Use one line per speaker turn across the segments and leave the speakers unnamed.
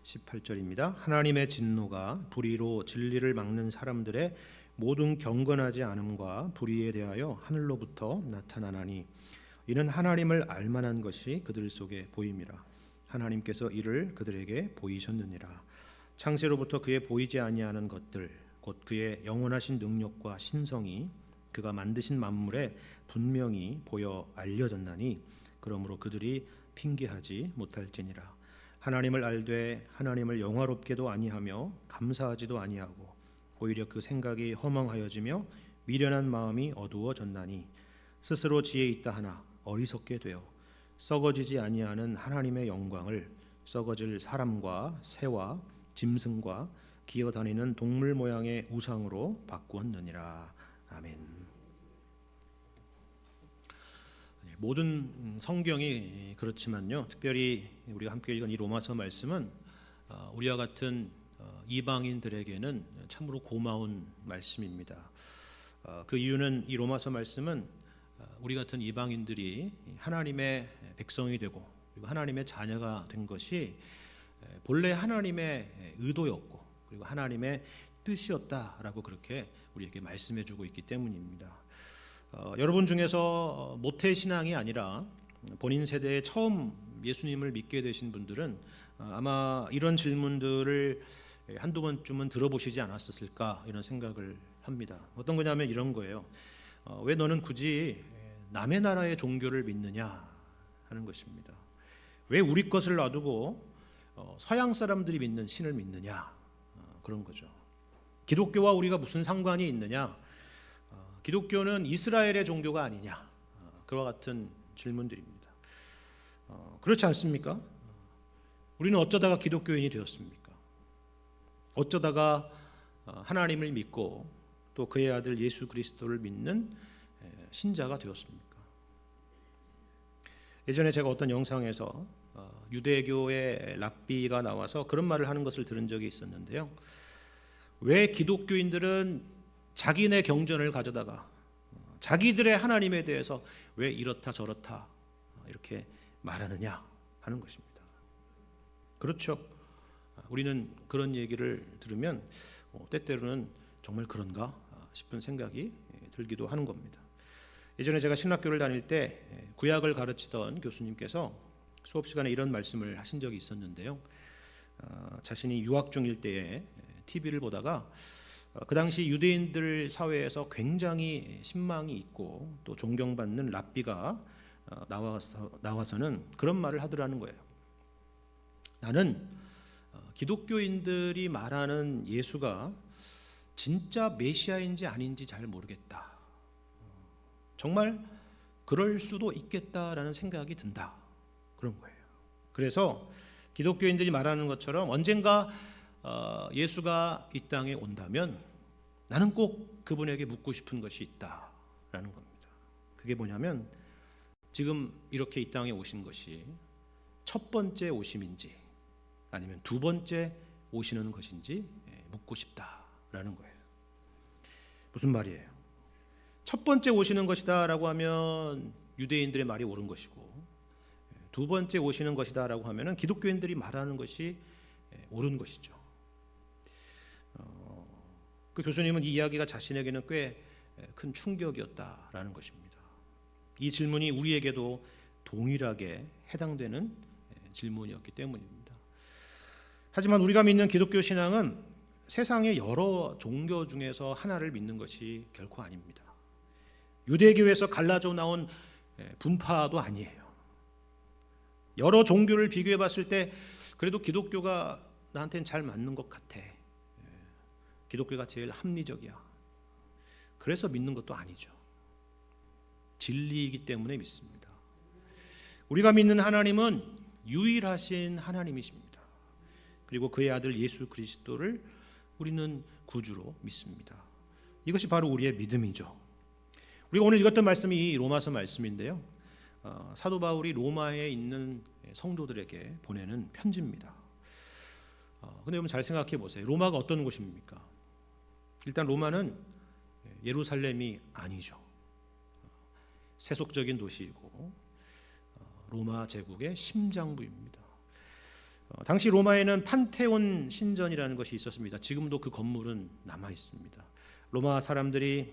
18절입니다. 하나님의 진노가 불의로 진리를 막는 사람들의 모든 경건하지 않음과 불의에 대하여 하늘로부터 나타나나니 이는 하나님을 알만한 것이 그들 속에 보임이라. 하나님께서 이를 그들에게 보이셨느니라. 창세로부터 그의 보이지 아니하는 것들 곧 그의 영원하신 능력과 신성이 그가 만드신 만물에 분명히 보여 알려졌나니 그러므로 그들이 핑계하지 못할지니라. 하나님을 알되 하나님을 영화롭게도 아니하며 감사하지도 아니하고 오히려 그 생각이 허망하여지며 미련한 마음이 어두워졌나니 스스로 지혜 있다 하나 어리석게 되어 썩어지지 아니하는 하나님의 영광을 썩어질 사람과 새와 짐승과 기어다니는 동물 모양의 우상으로 바꾸었느니라. 아멘. 모든 성경이 그렇지만요, 특별히 우리가 함께 읽은 이 로마서 말씀은 우리와 같은 이방인들에게는 참으로 고마운 말씀입니다. 그 이유는 이 로마서 말씀은 우리 같은 이방인들이 하나님의 백성이 되고 그리고 하나님의 자녀가 된 것이 본래 하나님의 의도였고 그리고 하나님의 뜻이었다라고 그렇게 우리에게 말씀해주고 있기 때문입니다. 여러분 중에서 모태신앙이 아니라 본인 세대에 처음 예수님을 믿게 되신 분들은 아마 이런 질문들을 한두 번쯤은 들어보시지 않았을까 이런 생각을 합니다. 어떤 거냐면 이런 거예요. 왜 너는 굳이 남의 나라의 종교를 믿느냐 하는 것입니다. 왜 우리 것을 놔두고 서양 사람들이 믿는 신을 믿느냐 그런 거죠. 기독교와 우리가 무슨 상관이 있느냐? 기독교는 이스라엘의 종교가 아니냐? 그와 같은 질문들입니다. 그렇지 않습니까? 우리는 어쩌다가 기독교인이 되었습니까? 어쩌다가 하나님을 믿고 또 그의 아들 예수 그리스도를 믿는 신자가 되었습니까? 예전에 제가 어떤 영상에서 유대교의 랍비가 나와서 그런 말을 하는 것을 들은 적이 있었는데요. 왜 기독교인들은 자기네 경전을 가져다가 자기들의 하나님에 대해서 왜 이렇다 저렇다 이렇게 말하느냐 하는 것입니다. 그렇죠. 우리는 그런 얘기를 들으면 때때로는 정말 그런가 싶은 생각이 들기도 하는 겁니다. 예전에 제가 신학교를 다닐 때 구약을 가르치던 교수님께서 수업 시간에 이런 말씀을 하신 적이 있었는데요. 자신이 유학 중일 때에 TV를 보다가 그 당시 유대인들 사회에서 굉장히 신망이 있고 또 존경받는 랍비가 나와서는 그런 말을 하더라는 거예요. 나는 기독교인들이 말하는 예수가 진짜 메시아인지 아닌지 잘 모르겠다. 정말 그럴 수도 있겠다라는 생각이 든다. 그런 거예요. 그래서 기독교인들이 말하는 것처럼 언젠가 예수가 이 땅에 온다면 나는 꼭 그분에게 묻고 싶은 것이 있다라는 겁니다. 그게 뭐냐면 지금 이렇게 이 땅에 오신 것이 첫 번째 오심인지 아니면 두 번째 오시는 것인지 묻고 싶다라는 거예요. 무슨 말이에요? 첫 번째 오시는 것이다라고 하면 유대인들의 말이 옳은 것이고 두 번째 오시는 것이다라고 하면은 기독교인들이 말하는 것이 옳은 것이죠. 그 교수님은 이 이야기가 자신에게는 꽤 큰 충격이었다라는 것입니다. 이 질문이 우리에게도 동일하게 해당되는 질문이었기 때문입니다. 하지만 우리가 믿는 기독교 신앙은 세상의 여러 종교 중에서 하나를 믿는 것이 결코 아닙니다. 유대교에서 갈라져 나온 분파도 아니에요. 여러 종교를 비교해 봤을 때 그래도 기독교가 나한테는 잘 맞는 것 같아. 기독교가 제일 합리적이야. 그래서 믿는 것도 아니죠. 진리이기 때문에 믿습니다. 우리가 믿는 하나님은 유일하신 하나님이십니다. 그리고 그의 아들 예수 그리스도를 우리는 구주로 믿습니다. 이것이 바로 우리의 믿음이죠. 우리가 오늘 읽었던 말씀이 이 로마서 말씀인데요. 사도 바울이 로마에 있는 성도들에게 보내는 편지입니다. 근데 여러분 잘 생각해 보세요. 로마가 어떤 곳입니까? 일단 로마는 예루살렘이 아니죠. 세속적인 도시이고 로마 제국의 심장부입니다. 당시 로마에는 판테온 신전이라는 것이 있었습니다. 지금도 그 건물은 남아 있습니다. 로마 사람들이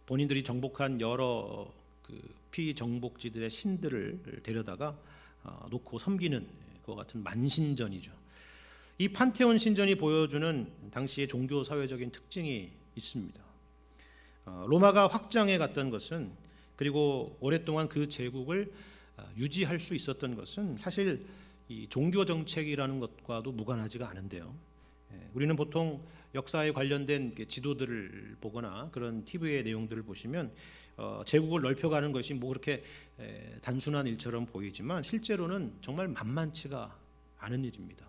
본인들이 정복한 여러 그 피정복지들의 신들을 데려다가 놓고 섬기는 그와 같은 만신전이죠. 이 판테온 신전이 보여주는 당시의 종교 사회적인 특징이 있습니다. 로마가 확장해 갔던 것은, 그리고 오랫동안 그 제국을 유지할 수 있었던 것은 사실 이 종교 정책이라는 것과도 무관하지가 않은데요. 우리는 보통 역사에 관련된 지도들을 보거나 그런 TV의 내용들을 보시면 제국을 넓혀가는 것이 뭐 그렇게 단순한 일처럼 보이지만 실제로는 정말 만만치가 않은 일입니다.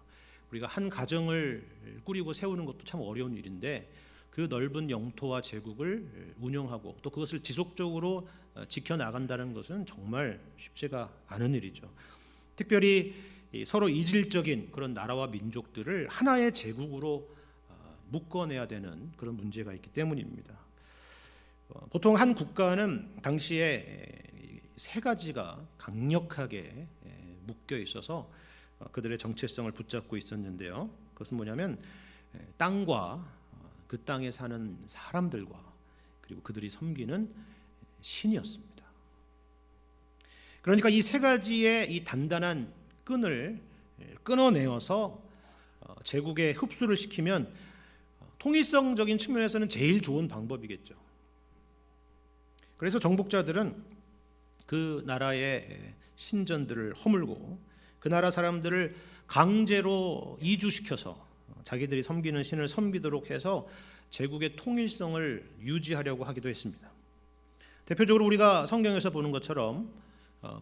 우리가 한 가정을 꾸리고 세우는 것도 참 어려운 일인데 그 넓은 영토와 제국을 운영하고 또 그것을 지속적으로 지켜나간다는 것은 정말 쉽지가 않은 일이죠. 특별히 서로 이질적인 그런 나라와 민족들을 하나의 제국으로 묶어내야 되는 그런 문제가 있기 때문입니다. 보통 한 국가는 당시에 세 가지가 강력하게 묶여 있어서 그들의 정체성을 붙잡고 있었는데요. 그것은 뭐냐면 땅과 그 땅에 사는 사람들과 그리고 그들이 섬기는 신이었습니다. 그러니까 이 세 가지의 이 단단한 끈을 끊어내어서 제국에 흡수를 시키면 통일성적인 측면에서는 제일 좋은 방법이겠죠. 그래서 정복자들은 그 나라의 신전들을 허물고 그 나라 사람들을 강제로 이주시켜서 자기들이 섬기는 신을 섬기도록 해서 제국의 통일성을 유지하려고 하기도 했습니다. 대표적으로 우리가 성경에서 보는 것처럼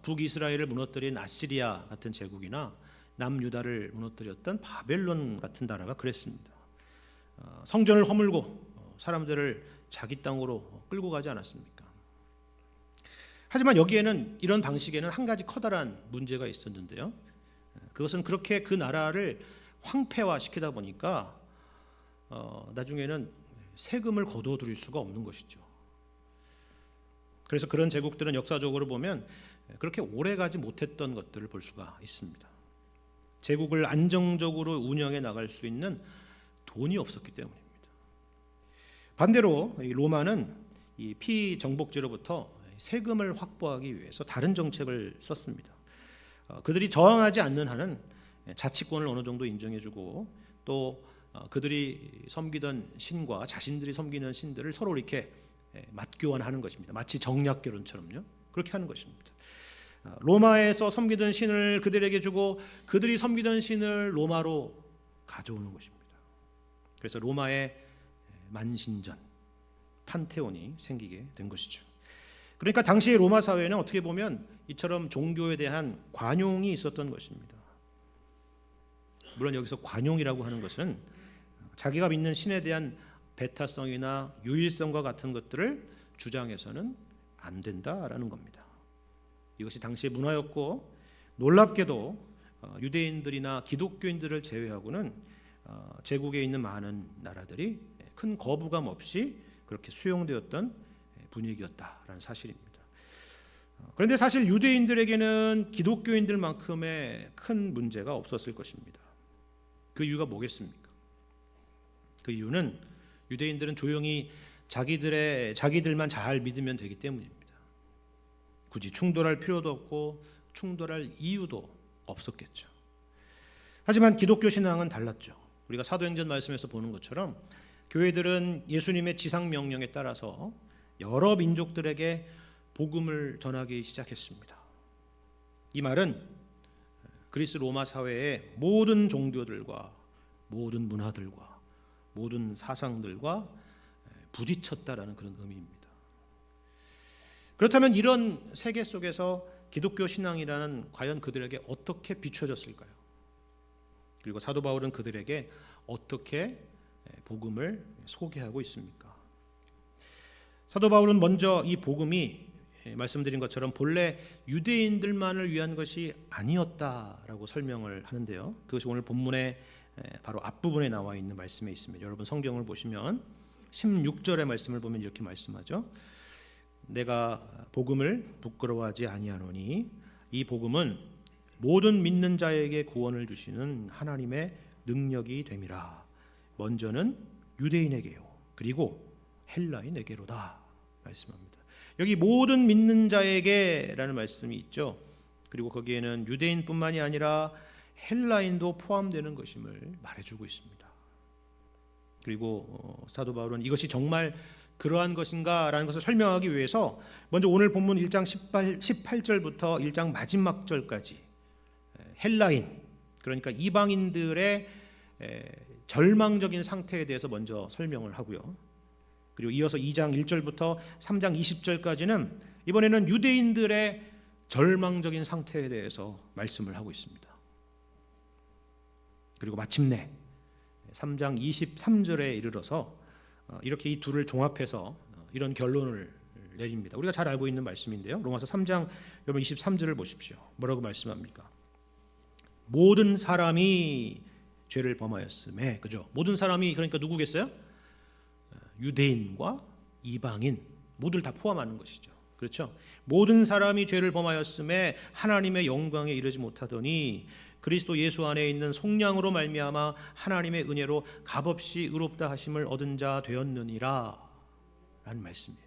북이스라엘을 무너뜨린 아시리아 같은 제국이나 남유다를 무너뜨렸던 바벨론 같은 나라가 그랬습니다. 성전을 허물고 사람들을 자기 땅으로 끌고 가지 않았습니까? 하지만 여기에는 이런 방식에는 한 가지 커다란 문제가 있었는데요. 그것은 그렇게 그 나라를 황폐화시키다 보니까 나중에는 세금을 거둬들일 수가 없는 것이죠. 그래서 그런 제국들은 역사적으로 보면 그렇게 오래가지 못했던 것들을 볼 수가 있습니다. 제국을 안정적으로 운영해 나갈 수 있는 돈이 없었기 때문입니다. 반대로 이 로마는 이 피정복지로부터 세금을 확보하기 위해서 다른 정책을 썼습니다. 그들이 저항하지 않는 한은 자치권을 어느 정도 인정해주고 또 그들이 섬기던 신과 자신들이 섬기는 신들을 서로 이렇게 맞교환하는 것입니다. 마치 정략결혼처럼요. 그렇게 하는 것입니다. 로마에서 섬기던 신을 그들에게 주고 그들이 섬기던 신을 로마로 가져오는 것입니다. 그래서 로마의 만신전, 판테온이 생기게 된 것이죠. 그러니까 당시의 로마 사회는 어떻게 보면 이처럼 종교에 대한 관용이 있었던 것입니다. 물론 여기서 관용이라고 하는 것은 자기가 믿는 신에 대한 배타성이나 유일성과 같은 것들을 주장해서는 안 된다라는 겁니다. 이것이 당시의 문화였고 놀랍게도 유대인들이나 기독교인들을 제외하고는 제국에 있는 많은 나라들이 큰 거부감 없이 그렇게 수용되었던 분위기였다라는 사실입니다. 그런데 사실 유대인들에게는 기독교인들만큼의 큰 문제가 없었을 것입니다. 그 이유가 뭐겠습니까? 그 이유는 유대인들은 조용히 자기들만 잘 믿으면 되기 때문입니다. 굳이 충돌할 필요도 없고 충돌할 이유도 없었겠죠. 하지만 기독교 신앙은 달랐죠. 우리가 사도행전 말씀에서 보는 것처럼 교회들은 예수님의 지상 명령에 따라서 여러 민족들에게 복음을 전하기 시작했습니다. 이 말은 그리스 로마 사회의 모든 종교들과 모든 문화들과 모든 사상들과 부딪혔다라는 그런 의미입니다. 그렇다면 이런 세계 속에서 기독교 신앙이라는 과연 그들에게 어떻게 비춰졌을까요? 그리고 사도 바울은 그들에게 어떻게 복음을 소개하고 있습니까? 사도 바울은 먼저 이 복음이 말씀드린 것처럼 본래 유대인들만을 위한 것이 아니었다라고 설명을 하는데요. 그것이 오늘 본문의 바로 앞부분에 나와 있는 말씀에 있습니다. 여러분 성경을 보시면 16절의 말씀을 보면 이렇게 말씀하죠. 내가 복음을 부끄러워하지 아니하노니 이 복음은 모든 믿는 자에게 구원을 주시는 하나님의 능력이 됨이라. 먼저는 유대인에게요, 그리고 헬라인에게로다 말씀합니다. 여기 모든 믿는 자에게라는 말씀이 있죠. 그리고 거기에는 유대인뿐만이 아니라 헬라인도 포함되는 것임을 말해주고 있습니다. 그리고 사도 바울은 이것이 정말 그러한 것인가라는 것을 설명하기 위해서 먼저 오늘 본문 1장 18절부터 1장 마지막 절까지 헬라인, 그러니까 이방인들의 절망적인 상태에 대해서 먼저 설명을 하고요. 그리고 이어서 2장 1절부터 3장 20절까지는 이번에는 유대인들의 절망적인 상태에 대해서 말씀을 하고 있습니다. 그리고 마침내 3장 23절에 이르러서 이렇게 이 둘을 종합해서 이런 결론을 내립니다. 우리가 잘 알고 있는 말씀인데요. 로마서 3장 여러분 23절을 보십시오. 뭐라고 말씀합니까? 모든 사람이 죄를 범하였음에, 그죠? 모든 사람이 그러니까 누구겠어요? 유대인과 이방인 모두를 다 포함하는 것이죠. 그렇죠? 모든 사람이 죄를 범하였음에 하나님의 영광에 이르지 못하더니 그리스도 예수 안에 있는 속량으로 말미암아 하나님의 은혜로 값없이 의롭다 하심을 얻은 자 되었느니라 라는 말씀이에요.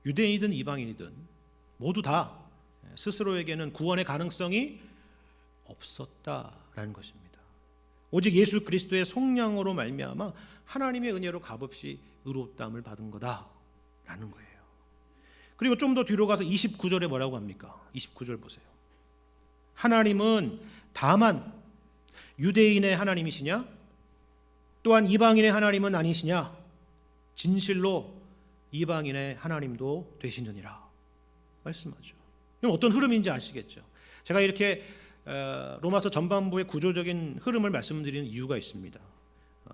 유대인이든 이방인이든 모두 다 스스로에게는 구원의 가능성이 없었다라는 것입니다. 오직 예수 그리스도의 속량으로 말미암아 하나님의 은혜로 값없이 의롭다함을 받은 거다라는 거예요. 그리고 좀 더 뒤로 가서 29절에 뭐라고 합니까? 29절 보세요. 하나님은 다만 유대인의 하나님이시냐? 또한 이방인의 하나님은 아니시냐? 진실로 이방인의 하나님도 되시느니라 말씀하죠. 그럼 어떤 흐름인지 아시겠죠? 제가 이렇게 로마서 전반부의 구조적인 흐름을 말씀드리는 이유가 있습니다.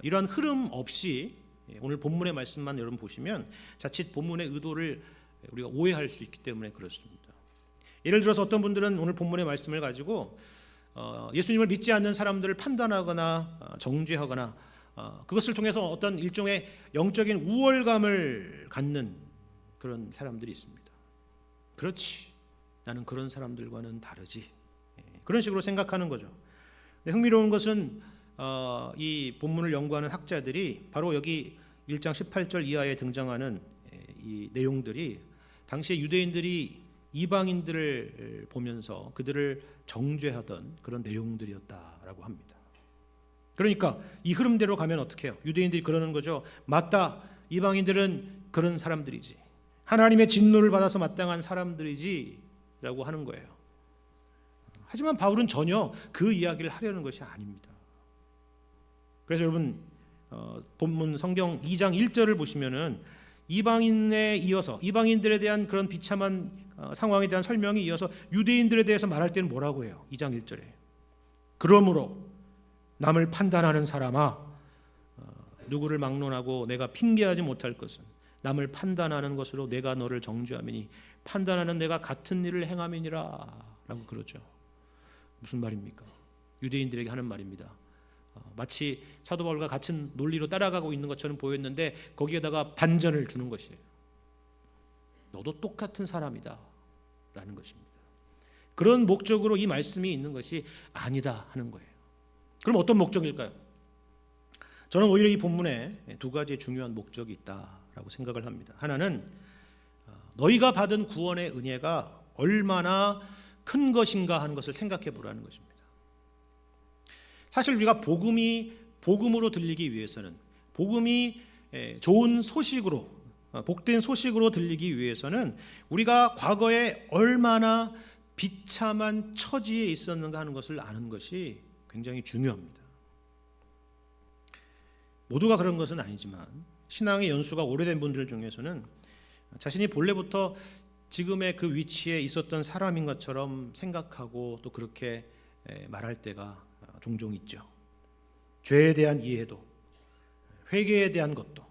이러한 흐름 없이 오늘 본문의 말씀만 여러분 보시면 자칫 본문의 의도를 우리가 오해할 수 있기 때문에 그렇습니다. 예를 들어서 어떤 분들은 오늘 본문의 말씀을 가지고 예수님을 믿지 않는 사람들을 판단하거나 정죄하거나 그것을 통해서 어떤 일종의 영적인 우월감을 갖는 그런 사람들이 있습니다. 그렇지, 나는 그런 사람들과는 다르지, 그런 식으로 생각하는 거죠. 흥미로운 것은 이 본문을 연구하는 학자들이 바로 여기 1장 18절 이하에 등장하는 이 내용들이 당시에 유대인들이 이방인들을 보면서 그들을 정죄하던 그런 내용들이었다라고 합니다. 그러니까 이 흐름대로 가면 어떻게 해요? 유대인들이 그러는 거죠. 맞다, 이방인들은 그런 사람들이지, 하나님의 진노를 받아서 마땅한 사람들이지 라고 하는 거예요. 하지만 바울은 전혀 그 이야기를 하려는 것이 아닙니다. 그래서 여러분 본문 성경 2장 1절을 보시면은 이방인에 이어서 이방인들에 대한 그런 비참한 상황에 대한 설명이 이어서 유대인들에 대해서 말할 때는 뭐라고 해요? 2장 1절에 그러므로 남을 판단하는 사람아, 누구를 막론하고 내가 핑계하지 못할 것은 남을 판단하는 것으로 내가 너를 정죄함이니 판단하는 내가 같은 일을 행함이니라 라고 그러죠. 무슨 말입니까? 유대인들에게 하는 말입니다. 마치 사도 바울과 같은 논리로 따라가고 있는 것처럼 보였는데 거기에다가 반전을 주는 것이에요. 너도 똑같은 사람이다 라는 것입니다. 그런 목적으로 이 말씀이 있는 것이 아니다 하는 거예요. 그럼 어떤 목적일까요? 저는 오히려 이 본문에 두 가지의 중요한 목적이 있다라고 생각을 합니다. 하나는 너희가 받은 구원의 은혜가 얼마나 큰 것인가 하는 것을 생각해 보라는 것입니다. 사실 우리가 복음이 복음으로 들리기 위해서는, 복음이 좋은 소식으로, 복된 소식으로 들리기 위해서는 우리가 과거에 얼마나 비참한 처지에 있었는가 하는 것을 아는 것이 굉장히 중요합니다. 모두가 그런 것은 아니지만 신앙의 연수가 오래된 분들 중에서는 자신이 본래부터 지금의 그 위치에 있었던 사람인 것처럼 생각하고 또 그렇게 말할 때가 종종 있죠. 죄에 대한 이해도, 회개에 대한 것도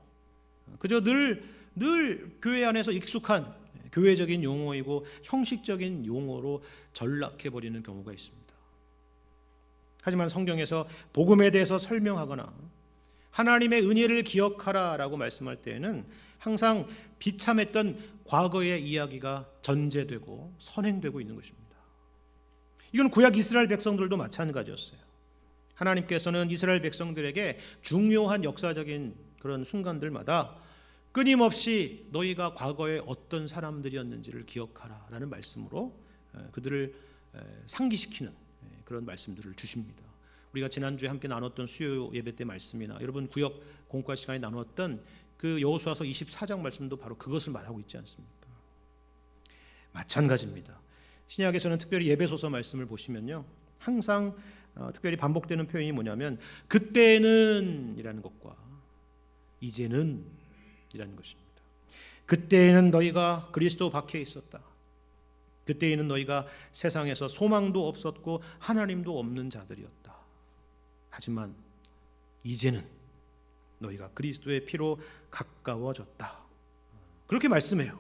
그저 늘 교회 안에서 익숙한 교회적인 용어이고 형식적인 용어로 전락해버리는 경우가 있습니다. 하지만 성경에서 복음에 대해서 설명하거나 하나님의 은혜를 기억하라라고 말씀할 때에는 항상 비참했던 과거의 이야기가 전제되고 선행되고 있는 것입니다. 이건 구약 이스라엘 백성들도 마찬가지였어요. 하나님께서는 이스라엘 백성들에게 중요한 역사적인 그런 순간들마다 끊임없이 너희가 과거에 어떤 사람들이었는지를 기억하라 라는 말씀으로 그들을 상기시키는 그런 말씀들을 주십니다. 우리가 지난주에 함께 나눴던 수요 예배 때 말씀이나 여러분 구역 공과 시간에 나눴던 그 여호수아서 24장 말씀도 바로 그것을 말하고 있지 않습니까? 마찬가지입니다. 신약에서는 특별히 예배소서 말씀을 보시면요, 항상 특별히 반복되는 표현이 뭐냐면 그때는 이라는 것과 이제는 이라는 것입니다. 그때에는 너희가 그리스도 박해 있었다. 그때에는 너희가 세상에서 소망도 없었고 하나님도 없는 자들이었다. 하지만 이제는 너희가 그리스도의 피로 가까워졌다. 그렇게 말씀해요.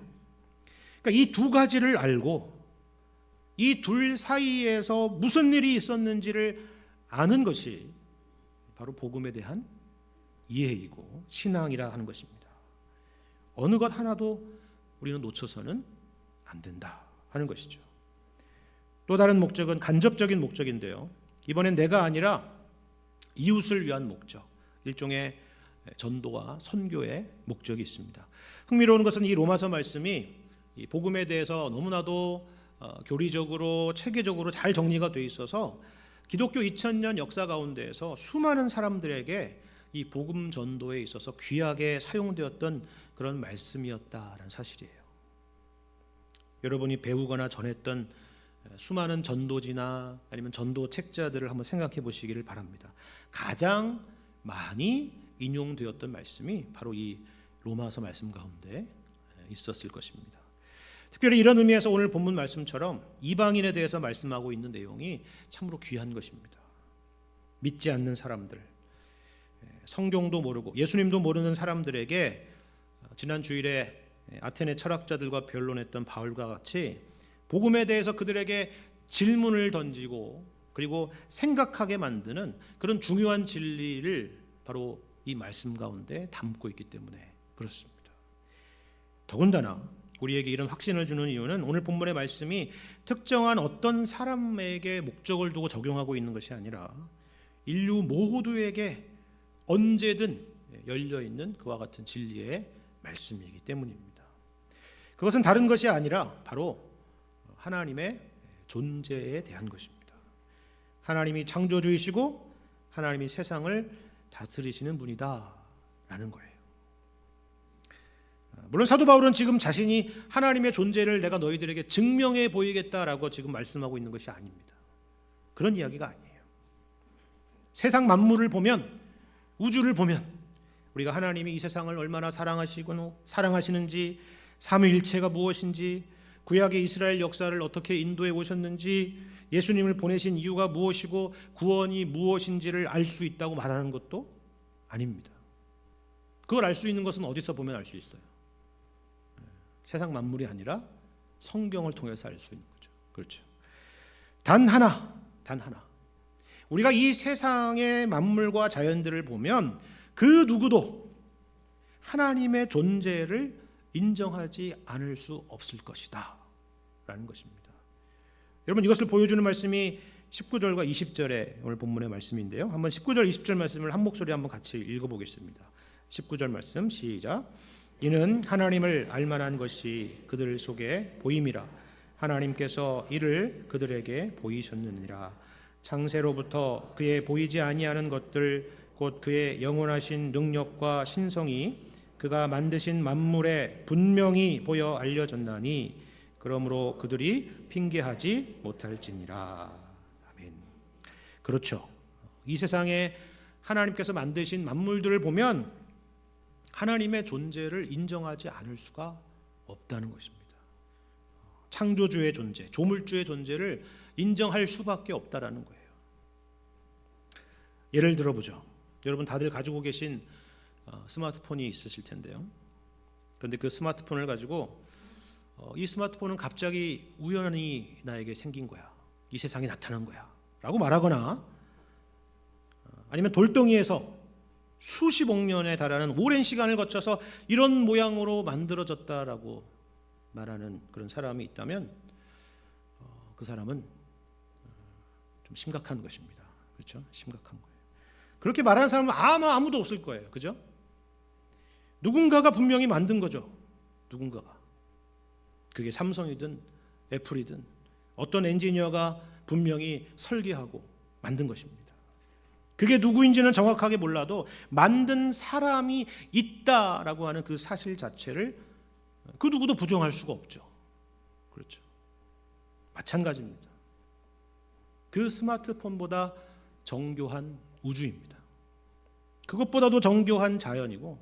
그러니까 이 두 가지를 알고 이 둘 사이에서 무슨 일이 있었는지를 아는 것이 바로 복음에 대한 이해이고 신앙이라 하는 것입니다. 어느 것 하나도 우리는 놓쳐서는 안 된다 하는 것이죠. 또 다른 목적은 간접적인 목적인데요, 이번엔 내가 아니라 이웃을 위한 목적, 일종의 전도와 선교의 목적이 있습니다. 흥미로운 것은 이 로마서 말씀이 이 복음에 대해서 너무나도 교리적으로 체계적으로 잘 정리가 돼 있어서 기독교 2000년 역사 가운데에서 수많은 사람들에게 이 복음 전도에 있어서 귀하게 사용되었던 그런 말씀이었다라는 사실이에요. 여러분이 배우거나 전했던 수많은 전도지나 아니면 전도 책자들을 한번 생각해 보시기를 바랍니다. 가장 많이 인용되었던 말씀이 바로 이 로마서 말씀 가운데 있었을 것입니다. 특별히 이런 의미에서 오늘 본문 말씀처럼 이방인에 대해서 말씀하고 있는 내용이 참으로 귀한 것입니다. 믿지 않는 사람들, 성경도 모르고 예수님도 모르는 사람들에게 지난 주일에 아테네 철학자들과 변론했던 바울과 같이 복음에 대해서 그들에게 질문을 던지고 그리고 생각하게 만드는 그런 중요한 진리를 바로 이 말씀 가운데 담고 있기 때문에 그렇습니다. 더군다나 우리에게 이런 확신을 주는 이유는 오늘 본문의 말씀이 특정한 어떤 사람에게 목적을 두고 적용하고 있는 것이 아니라 인류 모두에게 언제든 열려있는 그와 같은 진리의 말씀이기 때문입니다. 그것은 다른 것이 아니라 바로 하나님의 존재에 대한 것입니다. 하나님이 창조주이시고 하나님이 세상을 다스리시는 분이다 라는 거예요. 물론 사도 바울은 지금 자신이 하나님의 존재를 내가 너희들에게 증명해 보이겠다라고 지금 말씀하고 있는 것이 아닙니다. 그런 이야기가 아니에요. 세상 만물을 보면, 우주를 보면 우리가 하나님이 이 세상을 얼마나 사랑하시는지, 삼위일체가 무엇인지, 구약의 이스라엘 역사를 어떻게 인도해 오셨는지, 예수님을 보내신 이유가 무엇이고 구원이 무엇인지를 알 수 있다고 말하는 것도 아닙니다. 그걸 알 수 있는 것은 어디서 보면 알 수 있어요? 세상 만물이 아니라 성경을 통해서 알 수 있는 거죠. 그렇죠. 단 하나. 우리가 이 세상의 만물과 자연들을 보면 그 누구도 하나님의 존재를 인정하지 않을 수 없을 것이다 라는 것입니다. 여러분, 이것을 보여주는 말씀이 19절과 20절의 오늘 본문의 말씀인데요, 한번 19절 20절 말씀을 한 목소리 한번 같이 읽어보겠습니다. 19절 말씀 시작. 이는 하나님을 알만한 것이 그들 속에 보임이라. 하나님께서 이를 그들에게 보이셨느니라. 창세로부터 그의 보이지 아니하는 것들 곧 그의 영원하신 능력과 신성이 그가 만드신 만물에 분명히 보여 알려졌나니 그러므로 그들이 핑계하지 못할지니라. 아멘. 그렇죠. 이 세상에 하나님께서 만드신 만물들을 보면 하나님의 존재를 인정하지 않을 수가 없다는 것입니다. 창조주의 존재, 조물주의 존재를 인정할 수밖에 없다라는 거예요. 예를 들어보죠. 여러분 다들 가지고 계신 스마트폰이 있으실 텐데요. 그런데 그 스마트폰을 가지고 이 스마트폰은 갑자기 우연히 나에게 생긴 거야, 이 세상에 나타난 거야 라고 말하거나, 아니면 돌덩이에서 수십억 년에 달하는 오랜 시간을 거쳐서 이런 모양으로 만들어졌다라고 말하는 그런 사람이 있다면 그 사람은 좀 심각한 것입니다. 그렇죠? 심각한 거예요. 그렇게 말하는 사람은 아마 아무도 없을 거예요. 그죠? 누군가가 분명히 만든 거죠. 누군가가. 그게 삼성이든 애플이든 어떤 엔지니어가 분명히 설계하고 만든 것입니다. 그게 누구인지는 정확하게 몰라도 만든 사람이 있다라고 하는 그 사실 자체를 그 누구도 부정할 수가 없죠. 그렇죠. 마찬가지입니다. 그 스마트폰보다 정교한 우주입니다. 그것보다도 정교한 자연이고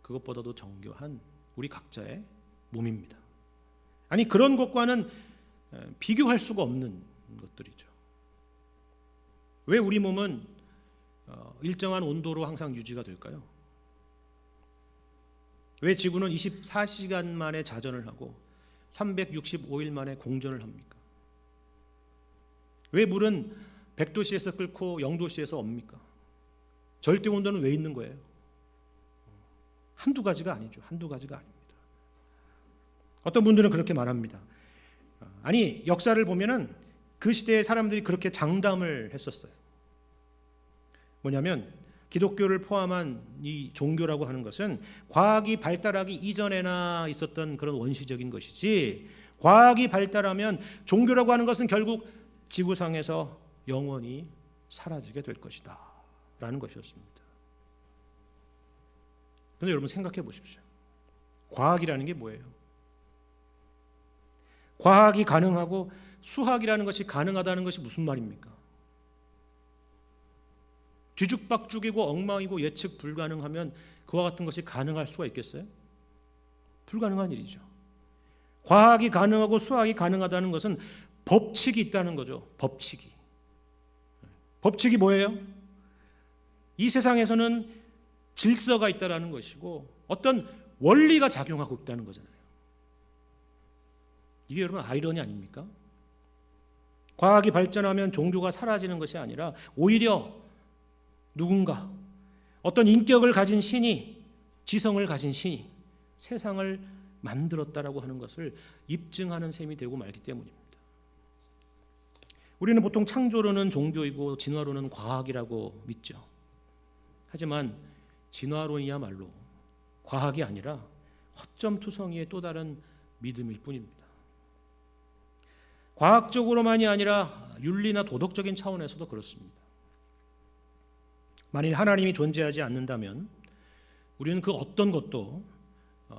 그것보다도 정교한 우리 각자의 몸입니다. 아니 그런 것과는 비교할 수가 없는 것들이죠. 왜 우리 몸은 일정한 온도로 항상 유지가 될까요? 왜 지구는 24시간 만에 자전을 하고 365일 만에 공전을 합니까? 왜 물은 100도씨에서 끓고 0도씨에서 옵니까? 절대 온도는 왜 있는 거예요? 한두 가지가 아니죠. 한두 가지가 아닙니다. 어떤 분들은 그렇게 말합니다. 아니 역사를 보면은 그 시대의 사람들이 그렇게 장담을 했었어요. 뭐냐면 기독교를 포함한 이 종교라고 하는 것은 과학이 발달하기 이전에나 있었던 그런 원시적인 것이지, 과학이 발달하면 종교라고 하는 것은 결국 지구상에서 영원히 사라지게 될 것이다 라는 것이었습니다. 그런데 여러분 생각해 보십시오. 과학이라는 게 뭐예요? 과학이 가능하고 수학이라는 것이 가능하다는 것이 무슨 말입니까? 뒤죽박죽이고 엉망이고 예측 불가능하면 그와 같은 것이 가능할 수가 있겠어요? 불가능한 일이죠. 과학이 가능하고 수학이 가능하다는 것은 법칙이 있다는 거죠. 법칙이. 법칙이 뭐예요? 이 세상에서는 질서가 있다는 것이고 어떤 원리가 작용하고 있다는 거잖아요. 이게 여러분 아이러니 아닙니까? 과학이 발전하면 종교가 사라지는 것이 아니라 오히려 누군가 어떤 인격을 가진 신이, 지성을 가진 신이 세상을 만들었다라고 하는 것을 입증하는 셈이 되고 말기 때문입니다. 우리는 보통 창조론은 종교이고 진화론은 과학이라고 믿죠. 하지만 진화론이야말로 과학이 아니라 허점투성이의 또 다른 믿음일 뿐입니다. 과학적으로만이 아니라 윤리나 도덕적인 차원에서도 그렇습니다. 만일 하나님이 존재하지 않는다면 우리는 그 어떤 것도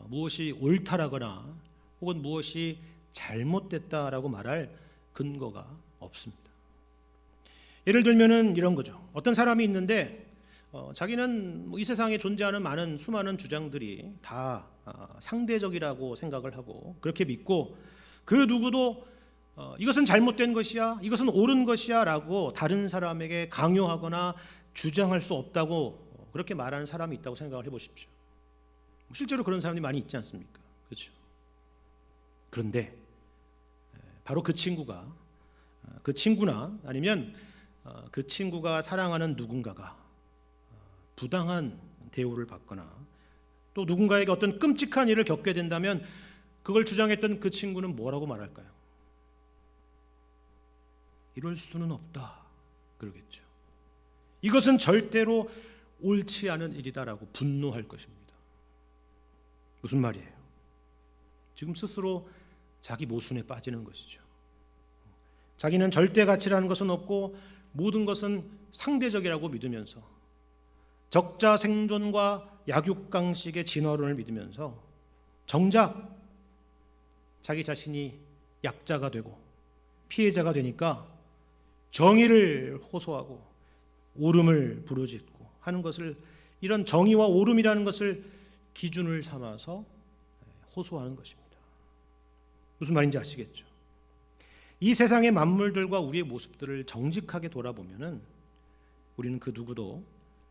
무엇이 옳다라거나 혹은 무엇이 잘못됐다라고 말할 근거가 없습니다. 예를 들면은 이런 거죠. 어떤 사람이 있는데 자기는 이 세상에 존재하는 많은 수많은 주장들이 다 상대적이라고 생각을 하고 그렇게 믿고 그 누구도 이것은 잘못된 것이야, 이것은 옳은 것이야 라고 다른 사람에게 강요하거나 주장할 수 없다고 그렇게 말하는 사람이 있다고 생각을 해보십시오. 실제로 그런 사람들이 많이 있지 않습니까? 그렇죠? 그런데 바로 그 친구나 아니면 그 친구가 사랑하는 누군가가 부당한 대우를 받거나 또 누군가에게 어떤 끔찍한 일을 겪게 된다면 그걸 주장했던 그 친구는 뭐라고 말할까요? 이럴 수는 없다 그러겠죠. 이것은 절대로 옳지 않은 일이다라고 분노할 것입니다. 무슨 말이에요? 지금 스스로 자기 모순에 빠지는 것이죠. 자기는 절대 가치라는 것은 없고 모든 것은 상대적이라고 믿으면서 적자 생존과 약육강식의 진화론을 믿으면서 정작 자기 자신이 약자가 되고 피해자가 되니까 정의를 호소하고 옳음을 부르짖고 하는 것을, 이런 정의와 옳음이라는 것을 기준을 삼아서 호소하는 것입니다. 무슨 말인지 아시겠죠? 이 세상의 만물들과 우리의 모습들을 정직하게 돌아보면은 우리는 그 누구도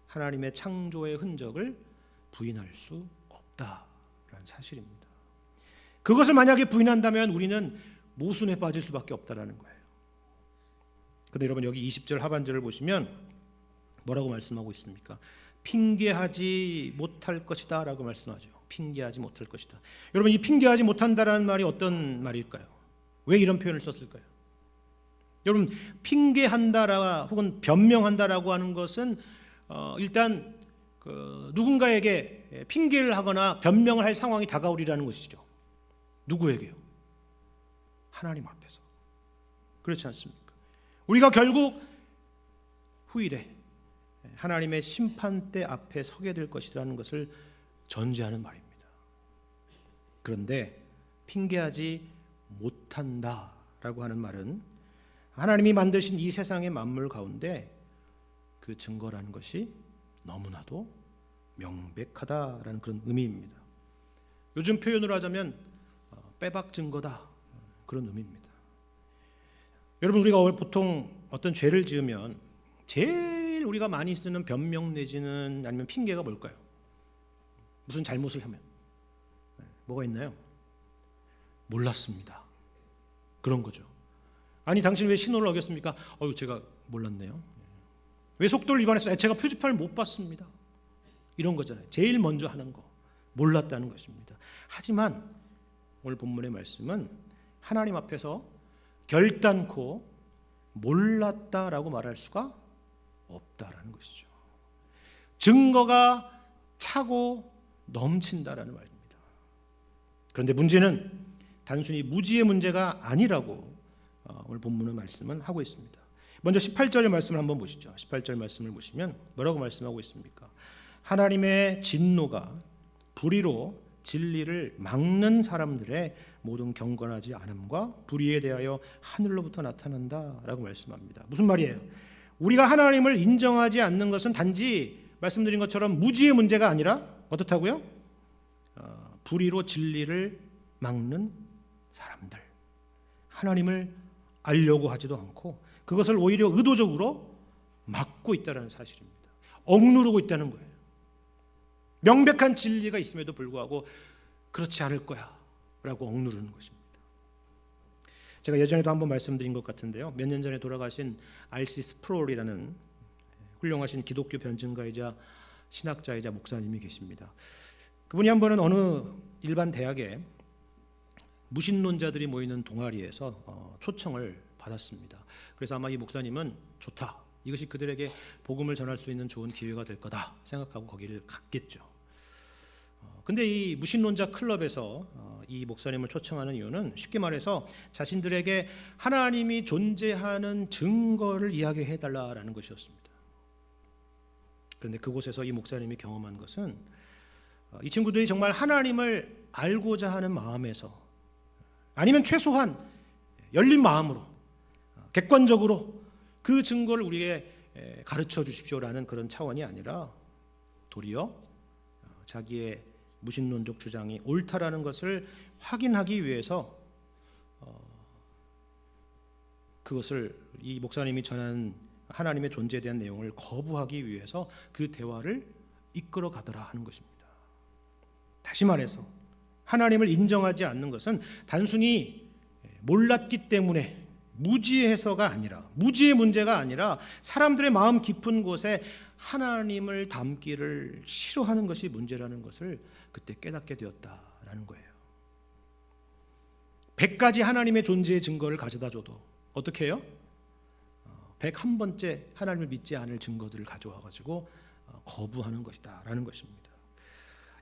하나님의 창조의 흔적을 부인할 수 없다라는 사실입니다. 그것을 만약에 부인한다면 우리는 모순에 빠질 수밖에 없다라는 거예요. 그런데 여러분 여기 20절 하반절을 보시면 뭐라고 말씀하고 있습니까? 핑계하지 못할 것이다 라고 말씀하죠. 핑계하지 못할 것이다. 여러분 이 핑계하지 못한다라는 말이 어떤 말일까요? 왜 이런 표현을 썼을까요? 여러분, 핑계한다라 혹은 변명한다라고 하는 것은 일단 누군가에게 핑계를 하거나 변명을 할 상황이 다가오리라는 것이죠. 누구에게요? 하나님 앞에서. 그렇지 않습니까? 우리가 결국 후일에 하나님의 심판대 앞에 서게 될 것이라는 것을 전제하는 말입니다. 그런데 핑계하지 못한다라고 하는 말은 하나님이 만드신 이 세상의 만물 가운데 그 증거라는 것이 너무나도 명백하다라는 그런 의미입니다. 요즘 표현으로 하자면 빼박 증거다, 그런 의미입니다. 여러분, 우리가 보통 어떤 죄를 지으면 제일 우리가 많이 쓰는 변명 내지는 아니면 핑계가 뭘까요? 무슨 잘못을 하면 뭐가 있나요? 몰랐습니다, 그런 거죠. 아니, 당신 왜 신호를 어겼습니까? 제가 몰랐네요. 왜 속도를 위반했어요? 제가 표지판을 못 봤습니다. 이런 거잖아요. 제일 먼저 하는 거, 몰랐다는 것입니다. 하지만 오늘 본문의 말씀은 하나님 앞에서 결단코 몰랐다라고 말할 수가 없다라는 것이죠. 증거가 차고 넘친다라는 말입니다. 그런데 문제는 단순히 무지의 문제가 아니라고 오늘 본문의 말씀은 하고 있습니다. 먼저 18절의 말씀을 한번 보시죠. 18절 말씀을 보시면 뭐라고 말씀하고 있습니까? 하나님의 진노가 불의로 진리를 막는 사람들의 모든 경건하지 않음과 불의에 대하여 하늘로부터 나타난다라고 말씀합니다. 무슨 말이에요? 우리가 하나님을 인정하지 않는 것은 단지 말씀드린 것처럼 무지의 문제가 아니라 어떻다고요? 불의로 진리를 막는 사람들, 하나님을 알려고 하지도 않고 그것을 오히려 의도적으로 막고 있다는 사실입니다. 억누르고 있다는 거예요. 명백한 진리가 있음에도 불구하고 그렇지 않을 거야 라고 억누르는 것입니다. 제가 예전에도 한번 말씀드린 것 같은데요, 몇 년 전에 돌아가신 R.C. 스프롤이라는 훌륭하신 기독교 변증가이자 신학자이자 목사님이 계십니다. 그분이 한 번은 어느 일반 대학에 무신론자들이 모이는 동아리에서 초청을 받았습니다. 그래서 아마 이 목사님은 좋다, 이것이 그들에게 복음을 전할 수 있는 좋은 기회가 될 거다 생각하고 거기를 갔겠죠. 근데 이 무신론자 클럽에서 이 목사님을 초청하는 이유는 쉽게 말해서 자신들에게 하나님이 존재하는 증거를 이야기해 달라라는 것이었습니다. 그런데 그곳에서 이 목사님이 경험한 것은 이 친구들이 정말 하나님을 알고자 하는 마음에서, 아니면 최소한 열린 마음으로 객관적으로 그 증거를 우리에게 가르쳐 주십시오라는 그런 차원이 아니라 도리어 자기의 무신론적 주장이 옳다라는 것을 확인하기 위해서 그것을 이 목사님이 전하는 하나님의 존재에 대한 내용을 거부하기 위해서 그 대화를 이끌어 가더라 하는 것입니다. 다시 말해서 하나님을 인정하지 않는 것은 단순히 몰랐기 때문에 무지해서가 아니라, 무지의 문제가 아니라 사람들의 마음 깊은 곳에 하나님을 담기를 싫어하는 것이 문제라는 것을 그때 깨닫게 되었다라는 거예요. 100가지 하나님의 존재의 증거를 가져다 줘도 어떻게 해요? 101번째 하나님을 믿지 않을 증거들을 가져와 가지고 거부하는 것이다라는 것입니다.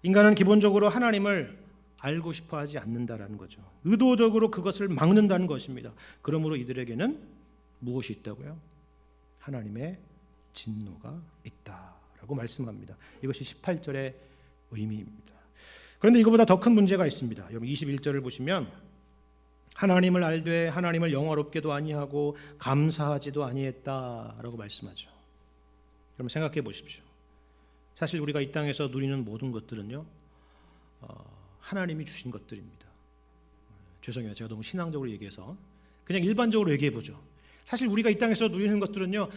인간은 기본적으로 하나님을 알고 싶어 하지 않는다라는 거죠. 의도적으로 그것을 막는다는 것입니다. 그러므로 이들에게는 무엇이 있다고요? 하나님의 진노가 있다라고 말씀합니다. 이것이 18절의 의미입니다. 그런데 이거보다 더 큰 문제가 있습니다. 여러분 21절을 보시면 하나님을 알되 하나님을 영화롭게도 아니하고 감사하지도 아니했다라고 말씀하죠. 여러분 생각해 보십시오. 사실 우리가 이 땅에서 누리는 모든 것들은요, 하나님이 주신 것들입니다. 죄송해요, 제가 너무 신앙적으로 얘기해서 그냥 일반적으로 얘기해 보죠. 사실 우리가 이 땅에서 누리는 것들은요,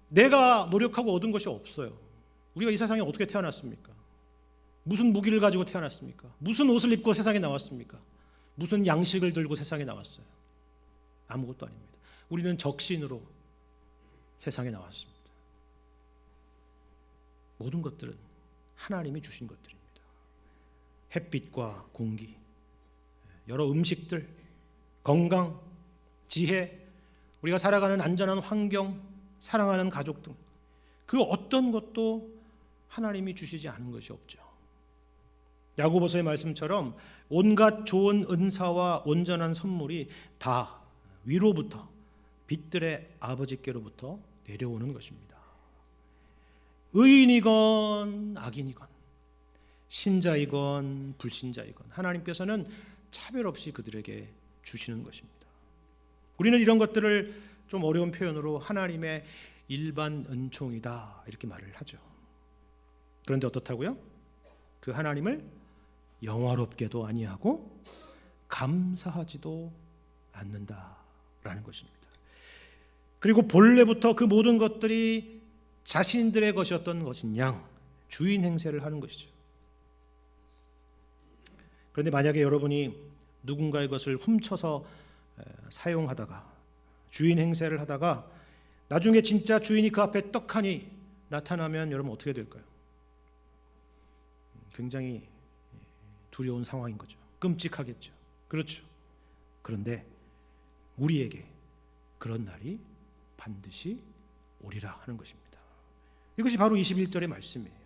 내가 노력하고 얻은 것이 없어요. 우리가 이 세상에 어떻게 태어났습니까? 무슨 무기를 가지고 태어났습니까? 무슨 옷을 입고 세상에 나왔습니까? 무슨 양식을 들고 세상에 나왔어요? 아무것도 아닙니다. 우리는 적신으로 세상에 나왔습니다. 모든 것들은 하나님이 주신 것들입니다. 햇빛과 공기, 여러 음식들, 건강, 지혜, 우리가 살아가는 안전한 환경, 사랑하는 가족 등 그 어떤 것도 하나님이 주시지 않은 것이 없죠. 야고보서의 말씀처럼 온갖 좋은 은사와 온전한 선물이 다 위로부터 빛들의 아버지께로부터 내려오는 것입니다. 의인이건 악인이건 신자이건 불신자이건 하나님께서는 차별 없이 그들에게 주시는 것입니다. 우리는 이런 것들을 좀 어려운 표현으로 하나님의 일반 은총이다 이렇게 말을 하죠. 그런데 어떻다고요? 그 하나님을 영화롭게도 아니하고 감사하지도 않는다라는 것입니다. 그리고 본래부터 그 모든 것들이 자신들의 것이었던 것인 양 주인 행세를 하는 것이죠. 그런데 만약에 여러분이 누군가의 것을 훔쳐서 사용하다가 주인 행세를 하다가 나중에 진짜 주인이 그 앞에 떡하니 나타나면 여러분 어떻게 될까요? 굉장히 두려운 상황인 거죠. 끔찍하겠죠. 그렇죠. 그런데 우리에게 그런 날이 반드시 오리라 하는 것입니다. 이것이 바로 21절의 말씀이에요.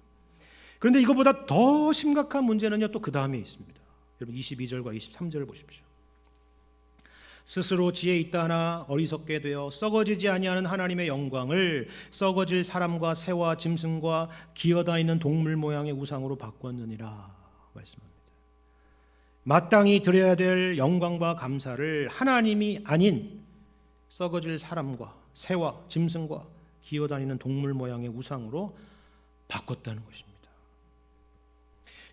그런데 이거보다 더 심각한 문제는요, 또 그 다음에 있습니다. 여러분 22절과 23절을 보십시오. 스스로 지혜 있다 하나 어리석게 되어 썩어지지 아니하는 하나님의 영광을 썩어질 사람과 새와 짐승과 기어다니는 동물 모양의 우상으로 바꾸었느니라 말씀합니다. 마땅히 드려야 될 영광과 감사를 하나님이 아닌 썩어질 사람과 새와 짐승과 기어다니는 동물 모양의 우상으로 바꿨다는 것입니다.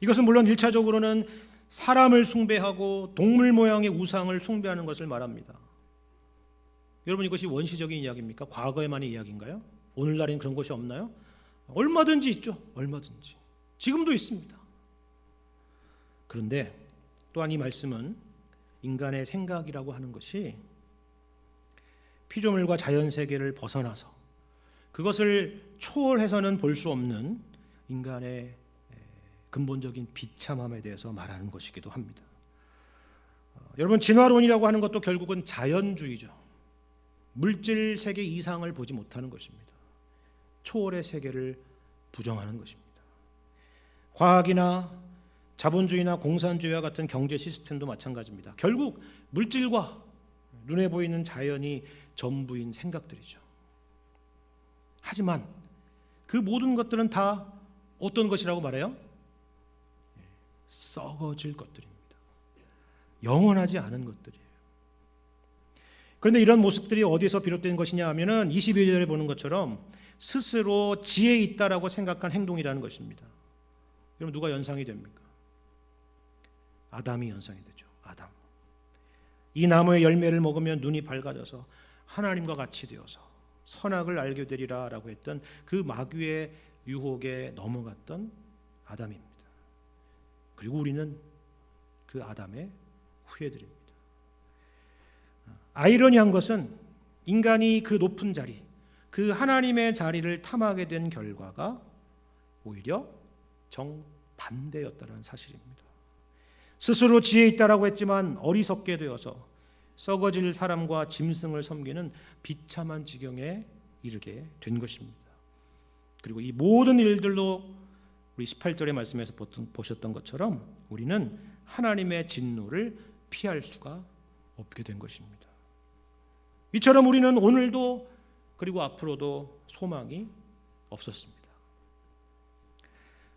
이것은 물론 1차적으로는 사람을 숭배하고 동물 모양의 우상을 숭배하는 것을 말합니다. 여러분 이것이 원시적인 이야기입니까? 과거에만의 이야기인가요? 오늘날엔 그런 것이 없나요? 얼마든지 있죠. 얼마든지. 지금도 있습니다. 그런데 또한 이 말씀은 인간의 생각이라고 하는 것이 피조물과 자연세계를 벗어나서 그것을 초월해서는 볼 수 없는 인간의 근본적인 비참함에 대해서 말하는 것이기도 합니다. 여러분 진화론이라고 하는 것도 결국은 자연주의죠. 물질 세계 이상을 보지 못하는 것입니다. 초월의 세계를 부정하는 것입니다. 과학이나 자본주의나 공산주의와 같은 경제 시스템도 마찬가지입니다. 결국 물질과 눈에 보이는 자연이 전부인 생각들이죠. 하지만 그 모든 것들은 다 어떤 것이라고 말해요? 썩어질 것들입니다. 영원하지 않은 것들이에요. 그런데 이런 모습들이 어디서 비롯된 것이냐 하면은 22절에 보는 것처럼 스스로 지혜 있다라고 생각한 행동이라는 것입니다. 그럼 누가 연상이 됩니까? 아담이 연상이 되죠. 아담. 이 나무의 열매를 먹으면 눈이 밝아져서 하나님과 같이 되어서 선악을 알게 되리라라고 했던 그 마귀의 유혹에 넘어갔던 아담입니다. 그리고 우리는 그 아담의 후예들입니다. 아이러니한 것은 인간이 그 높은 자리, 그 하나님의 자리를 탐하게 된 결과가 오히려 정반대였다는 사실입니다. 스스로 지혜 있다라고 했지만 어리석게 되어서 썩어질 사람과 짐승을 섬기는 비참한 지경에 이르게 된 것입니다. 그리고 이 모든 일들로 우리 18절의 말씀에서 보셨던 것처럼 우리는 하나님의 진노를 피할 수가 없게 된 것입니다. 이처럼 우리는 오늘도 그리고 앞으로도 소망이 없었습니다.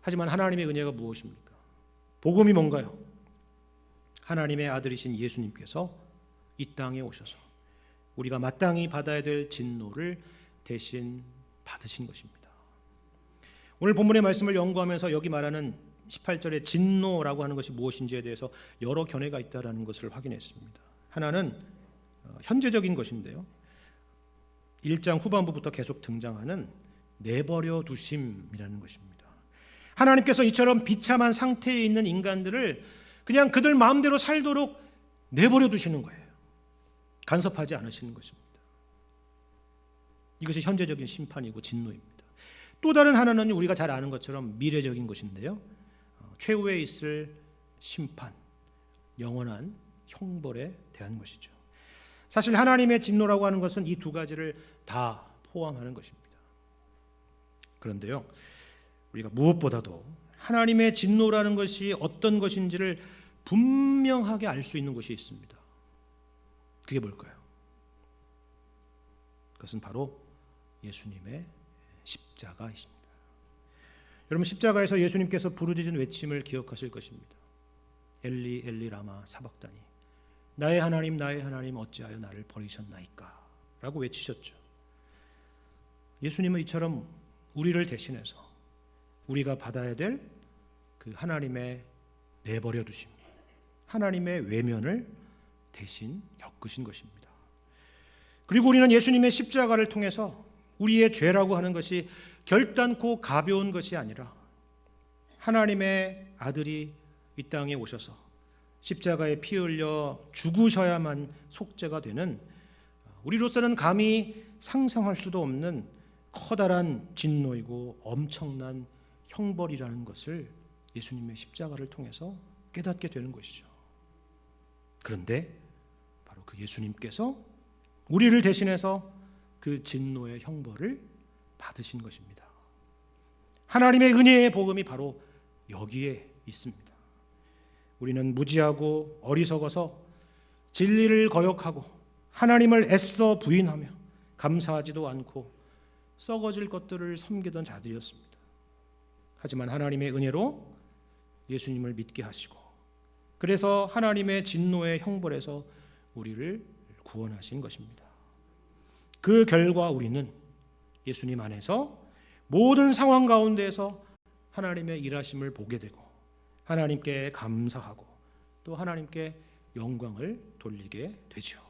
하지만 하나님의 은혜가 무엇입니까? 복음이 뭔가요? 하나님의 아들이신 예수님께서 이 땅에 오셔서 우리가 마땅히 받아야 될 진노를 대신 받으신 것입니다. 오늘 본문의 말씀을 연구하면서 여기 말하는 18절의 진노라고 하는 것이 무엇인지에 대해서 여러 견해가 있다는 것을 확인했습니다. 하나는 현재적인 것인데요. 1장 후반부부터 계속 등장하는 내버려 두심이라는 것입니다. 하나님께서 이처럼 비참한 상태에 있는 인간들을 그냥 그들 마음대로 살도록 내버려 두시는 거예요. 간섭하지 않으시는 것입니다. 이것이 현재적인 심판이고 진노입니다. 또 다른 하나는 우리가 잘 아는 것처럼 미래적인 것인데요. 최후에 있을 심판, 영원한 형벌에 대한 것이죠. 사실 하나님의 진노라고 하는 것은 이 두 가지를 다 포함하는 것입니다. 그런데요, 우리가 무엇보다도 하나님의 진노라는 것이 어떤 것인지를 분명하게 알 수 있는 것이 있습니다. 그게 뭘까요? 그것은 바로 예수님의 십자가이십니다. 여러분, 십자가에서 예수님께서 부르짖은 외침을 기억하실 것입니다. 엘리 엘리 라마 사박다니, 나의 하나님 어찌하여 나를 버리셨나이까 라고 외치셨죠. 예수님은 이처럼 우리를 대신해서 우리가 받아야 될 그 하나님의 내버려 두심, 하나님의 외면을 대신 겪으신 것입니다. 그리고 우리는 예수님의 십자가를 통해서 우리의 죄라고 하는 것이 결단코 가벼운 것이 아니라 하나님의 아들이 이 땅에 오셔서 십자가에 피 흘려 죽으셔야만 속죄가 되는, 우리로서는 감히 상상할 수도 없는 커다란 진노이고 엄청난 형벌이라는 것을 예수님의 십자가를 통해서 깨닫게 되는 것이죠. 그런데 바로 그 예수님께서 우리를 대신해서 그 진노의 형벌을 받으신 것입니다. 하나님의 은혜의 복음이 바로 여기에 있습니다. 우리는 무지하고 어리석어서 진리를 거역하고 하나님을 애써 부인하며 감사하지도 않고 썩어질 것들을 섬기던 자들이었습니다. 하지만 하나님의 은혜로 예수님을 믿게 하시고, 그래서 하나님의 진노의 형벌에서 우리를 구원하신 것입니다. 그 결과 우리는 예수님 안에서 모든 상황 가운데에서 하나님의 일하심을 보게 되고 하나님께 감사하고 또 하나님께 영광을 돌리게 되죠.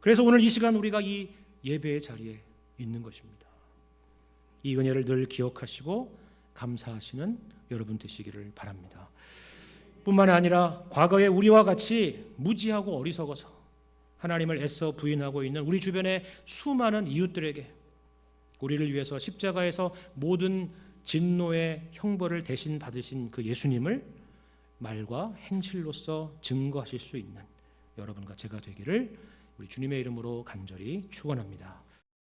그래서 오늘 이 시간 우리가 이 예배의 자리에 있는 것입니다. 이 은혜를 늘 기억하시고 감사하시는 여러분 되시기를 바랍니다. 뿐만 아니라 과거에 우리와 같이 무지하고 어리석어서 하나님을 애써 부인하고 있는 우리 주변의 수많은 이웃들에게 우리를 위해서 십자가에서 모든 진노의 형벌을 대신 받으신 그 예수님을 말과 행실로서 증거하실 수 있는 여러분과 제가 되기를 우리 주님의 이름으로 간절히 축원합니다.